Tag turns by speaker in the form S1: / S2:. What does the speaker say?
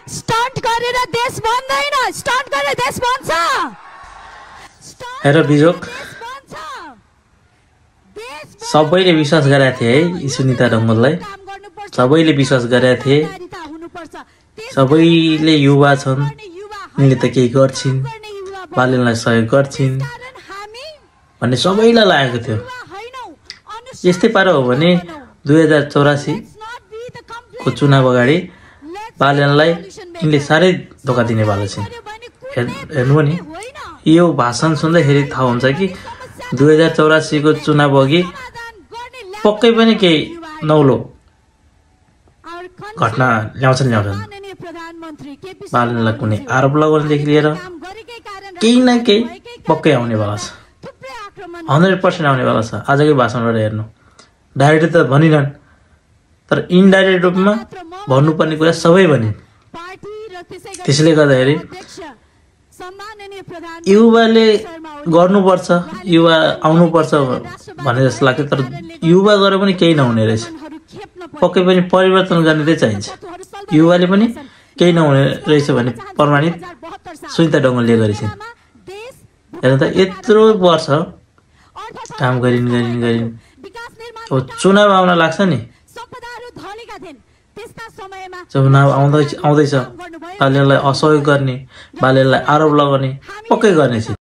S1: Stunt गरेर देश बन्दैन, स्टन्ट गरेर देश बन्छ।
S2: हेर बिजोक, सबैले विश्वास गरेका थिए है सुनिता ढुङ्गललाई, सबैले विश्वास गरेका थिए, सबैले युवा छन्, उनले त केही गर्छिन्, बालनलाई सहयोग गर्छिन् भन्ने सबैलाई लागेको थियो। यस्तै पारा हो भने 2084 को चुनाव अगाडि बालनलाई यिनले साह्रै धोका दिने वाला छिन्। हेर्नु नि, यो भाषण सुन्दाखेरि थाहा हुन्छ कि 2084 को चुनाव अघि पक्कै पनि केही नौलो घटना ल्याउँछन्। बालनलाई कुनै आरोप लगाउनेदेखि लिएर केही न केही पक्कै आउनेवाला छ, 100% आउनेवाला छ। आजकै भाषणबाट हेर्नु, डाइरेक्ट त भनिरहन्, तर इन्डाइरेक्ट रूपमा भन्नुपर्ने कुरा सबै भनिन्। त्यसले गर्दाखेरि युवाले गर्नुपर्छ, युवा आउनुपर्छ भने जस्तो लाग्छ, तर युवा गरेर पनि केही नहुने रहेछ। पक्कै पनि परिवर्तन गर्ने चाहिँ चाहिन्छ। युवाले पनि केही नहुने रहेछ भने प्रमाणित सुनिता ढुङ्गलले गरेछन्। हेर्नु त, यत्रो वर्ष काम गरिन्, अब चुनाव आउन लाग्छ नि, चुनाव आउँदैछ, बाल्यलाई असहयोग गर्ने, बाल्यलाई आरोप लगाउने पक्कै गर्नेछ।